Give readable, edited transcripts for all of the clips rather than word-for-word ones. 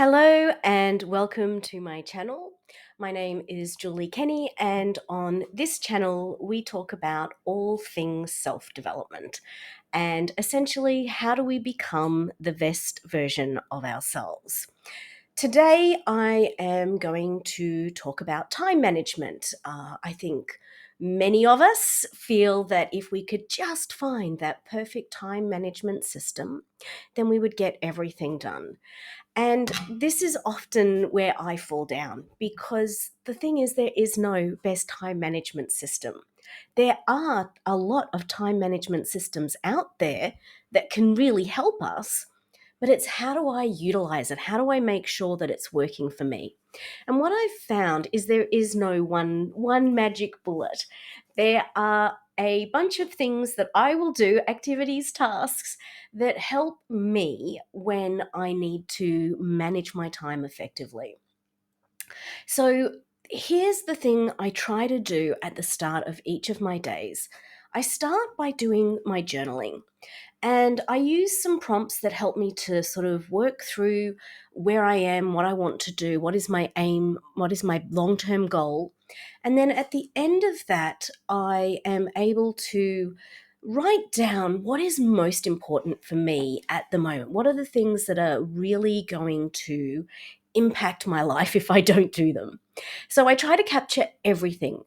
Hello and welcome to my channel. My name is Julie Kenny, and on this channel, we talk about all things self development and essentially how do we become the best version of ourselves. Today, I am going to talk about time management. I think many of us feel that if we could just find that perfect time management system, then we would get everything done. And this is often where I fall down because the thing is, there is no best time management system. There are a lot of time management systems out there that can really help us, but it's how do I utilize it? How do I make sure that it's working for me? And what I've found is there is no one magic bullet. There are a bunch of things that I will do, activities, tasks that help me when I need to manage my time effectively. So here's the thing I try to do at the start of each of my days. I start by doing my journaling. And I use some prompts that help me to sort of work through where I am, what I want to do, what is my aim, what is my long term goal. And then at the end of that, I am able to write down what is most important for me at the moment. What are the things that are really going to impact my life if I don't do them? So I try to capture everything.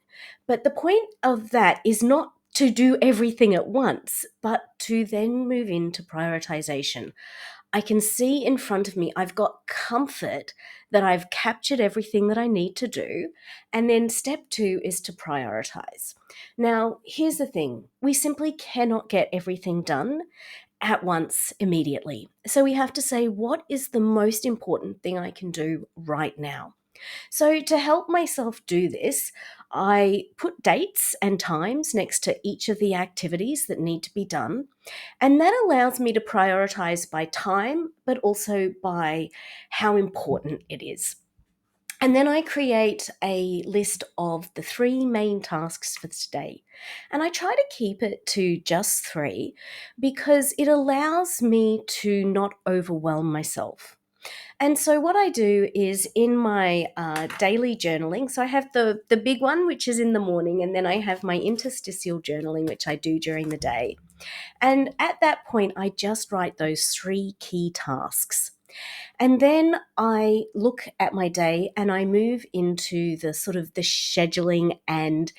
But the point of that is not to do everything at once, but to then move into prioritization. I can see in front of me, I've got comfort that I've captured everything that I need to do. And then step two is to prioritize. Now, here's the thing, we simply cannot get everything done at once immediately. So we have to say, what is the most important thing I can do right now? So, to help myself do this, I put dates and times next to each of the activities that need to be done. And that allows me to prioritize by time, but also by how important it is. And then I create a list of the three main tasks for today. And I try to keep it to just three because it allows me to not overwhelm myself. And so what I do is in my daily journaling, so I have the big one, which is in the morning, and then I have my interstitial journaling, which I do during the day. And at that point, I just write those three key tasks. And then I look at my day and I move into the sort of the scheduling and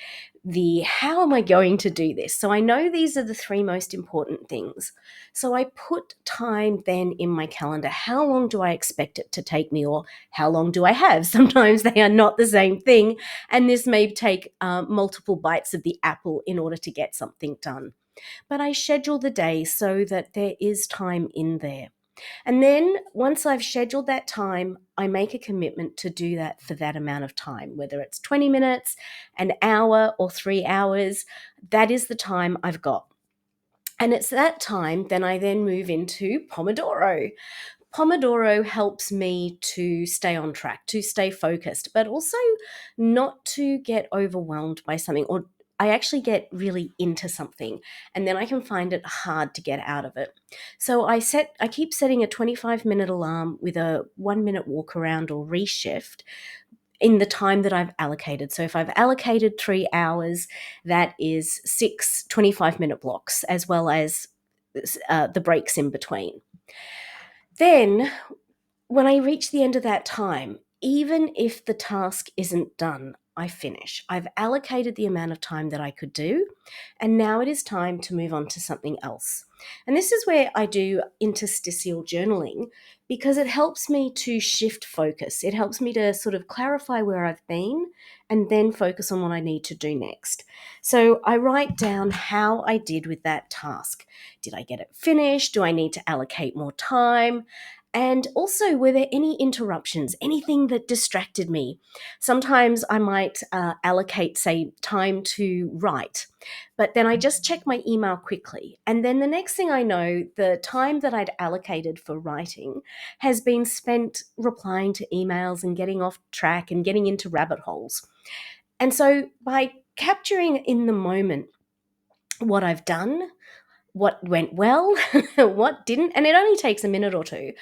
the how am I going to do this? So I know these are the three most important things. So I put time then in my calendar. How long do I expect it to take me, or how long do I have? Sometimes they are not the same thing. And this may take multiple bites of the apple in order to get something done. But I schedule the day so that there is time in there. And then once I've scheduled that time, I make a commitment to do that for that amount of time, whether it's 20 minutes, an hour, or 3 hours. That is the time I've got. And it's that time, then I then move into Pomodoro. Pomodoro helps me to stay on track, to stay focused, but also not to get overwhelmed by something, or I actually get really into something and then I can find it hard to get out of it. So I keep setting a 25-minute alarm with a 1 minute walk around or reshift in the time that I've allocated. So if I've allocated 3 hours, that is 6 25-minute blocks, as well as the breaks in between. Then when I reach the end of that time, even if the task isn't done, I finish. I've allocated the amount of time that I could do, and now it is time to move on to something else. And this is where I do interstitial journaling because it helps me to shift focus. It helps me to sort of clarify where I've been and then focus on what I need to do next. So I write down how I did with that task. Did I get it finished? Do I need to allocate more time? And also, were there any interruptions, anything that distracted me? Sometimes I might allocate, say, time to write, but then I just check my email quickly. And then the next thing I know, the time that I'd allocated for writing has been spent replying to emails and getting off track and getting into rabbit holes. And so by capturing in the moment what I've done, what went well, what didn't, and it only takes a minute or two,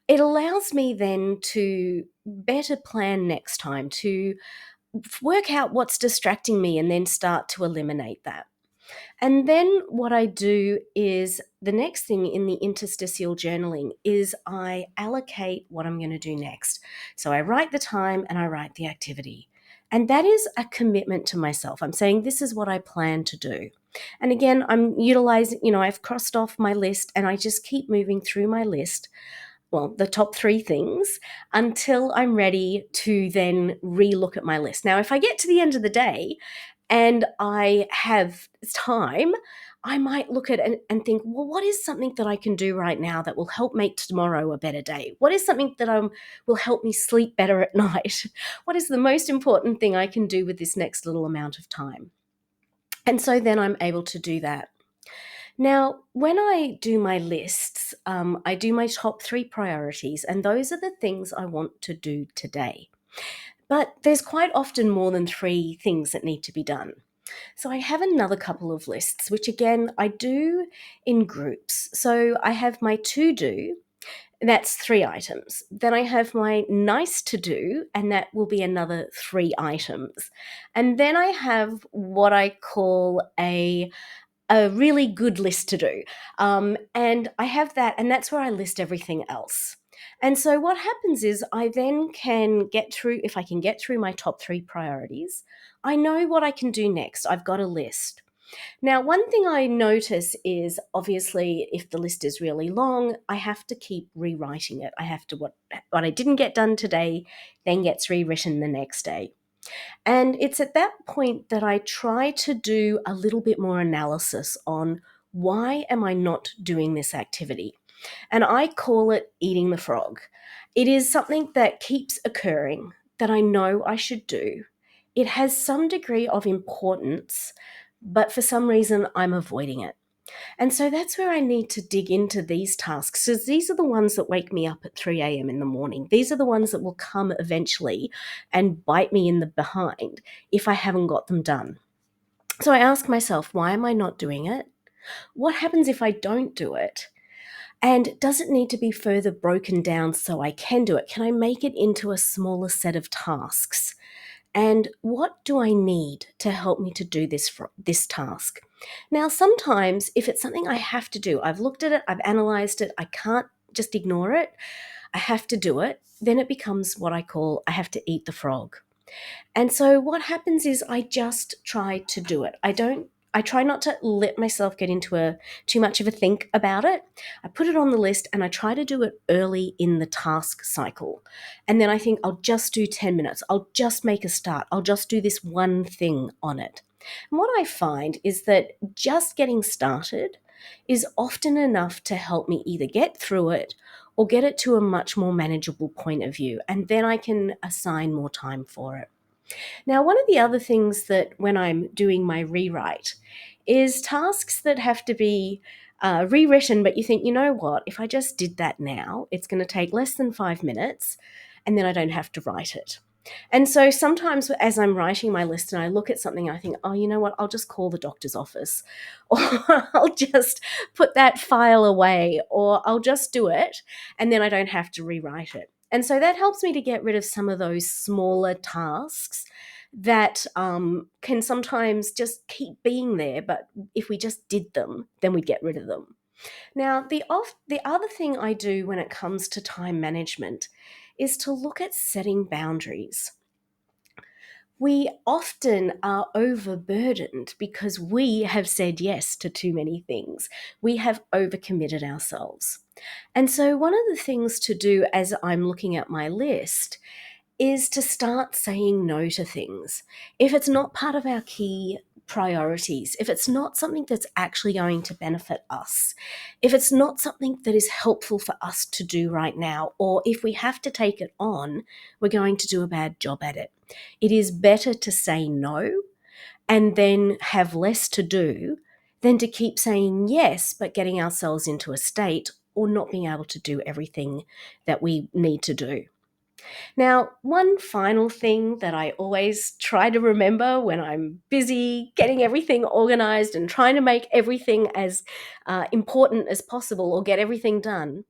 it allows me then to better plan next time, to work out what's distracting me and then start to eliminate that. And then what I do is the next thing in the interstitial journaling is I allocate what I'm going to do next. So I write the time and I write the activity. And that is a commitment to myself. I'm saying this is what I plan to do. And again, I'm utilizing, I've crossed off my list and I just keep moving through my list, well, the top three things, until I'm ready to then relook at my list. Now, if I get to the end of the day and I have time, I might look at it and think, well, what is something that I can do right now that will help make tomorrow a better day? What is something that will help me sleep better at night? What is the most important thing I can do with this next little amount of time? And so then I'm able to do that. Now, when I do my lists, I do my top three priorities, and those are the things I want to do today. But there's quite often more than three things that need to be done. So I have another couple of lists, which again, I do in groups. So I have my to do, that's 3 items. Then I have my nice to do, and that will be another 3 items. And then I have what I call a really good list to do. And I have that, and that's where I list everything else. And so what happens is I then can get through, if I can get through my top three priorities, I know what I can do next. I've got a list. Now, one thing I notice is obviously if the list is really long, I have to keep rewriting it. I have to, what I didn't get done today then gets rewritten the next day. And it's at that point that I try to do a little bit more analysis on why am I not doing this activity? And I call it eating the frog. It is something that keeps occurring that I know I should do. It has some degree of importance, but for some reason I'm avoiding it. And so that's where I need to dig into these tasks. So these are the ones that wake me up at 3 a.m. in the morning. These are the ones that will come eventually and bite me in the behind if I haven't got them done. So I ask myself, why am I not doing it? What happens if I don't do it? And does it need to be further broken down so I can do it? Can I make it into a smaller set of tasks? And what do I need to help me to do this task? Now, sometimes if it's something I have to do, I've looked at it, I've analyzed it, I can't just ignore it, I have to do it, then it becomes what I call I have to eat the frog. And so what happens is I just try to do it. I try not to let myself get into too much of a think about it. I put it on the list and I try to do it early in the task cycle. And then I think I'll just do 10 minutes. I'll just make a start. I'll just do this one thing on it. And what I find is that just getting started is often enough to help me either get through it or get it to a much more manageable point of view. And then I can assign more time for it. Now, one of the other things that when I'm doing my rewrite is tasks that have to be rewritten, but you think, you know what, if I just did that now, it's going to take less than 5 minutes and then I don't have to write it. And so sometimes as I'm writing my list and I look at something, I think, oh, you know what, I'll just call the doctor's office or I'll just put that file away or I'll just do it and then I don't have to rewrite it. And so that helps me to get rid of some of those smaller tasks that can sometimes just keep being there, but if we just did them, then we'd get rid of them. Now, the other thing I do when it comes to time management is to look at setting boundaries. We often are overburdened because we have said yes to too many things. We have overcommitted ourselves. And so one of the things to do as I'm looking at my list is to start saying no to things. If it's not part of our key priorities, if it's not something that's actually going to benefit us, if it's not something that is helpful for us to do right now, or if we have to take it on, we're going to do a bad job at it. It is better to say no and then have less to do than to keep saying yes, but getting ourselves into a state or not being able to do everything that we need to do. Now, one final thing that I always try to remember when I'm busy getting everything organized and trying to make everything as important as possible or get everything done,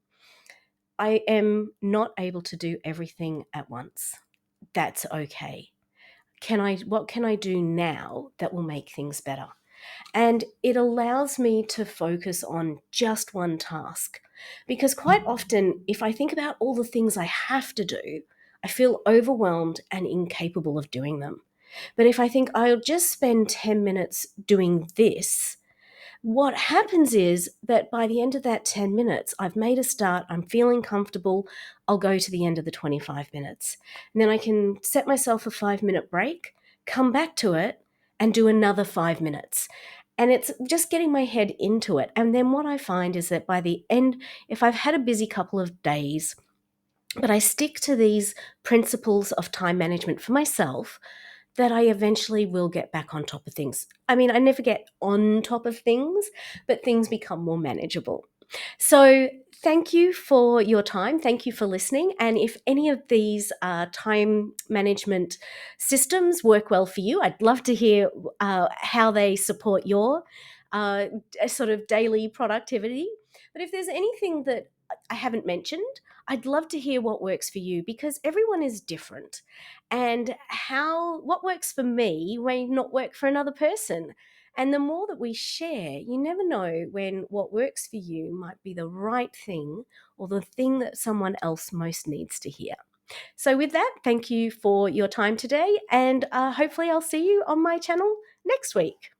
I am not able to do everything at once. That's okay. What can I do now that will make things better? And it allows me to focus on just one task. Because quite often, if I think about all the things I have to do, I feel overwhelmed and incapable of doing them. But if I think I'll just spend 10 minutes doing this, what happens is that by the end of that 10 minutes, I've made a start, I'm feeling comfortable, I'll go to the end of the 25 minutes. And then I can set myself a 5-minute break, come back to it, and do another 5 minutes. And it's just getting my head into it. And then what I find is that by the end, if I've had a busy couple of days, but I stick to these principles of time management for myself, that I eventually will get back on top of things. I mean, I never get on top of things, but things become more manageable. So, thank you for your time. Thank you for listening. And if any of these time management systems work well for you, I'd love to hear how they support your uh, sort of daily productivity. But if there's anything that I haven't mentioned, I'd love to hear what works for you, because everyone is different. And what works for me may not work for another person. And the more that we share, you never know when what works for you might be the right thing, or the thing that someone else most needs to hear. So, with that, thank you for your time today. And hopefully, I'll see you on my channel next week.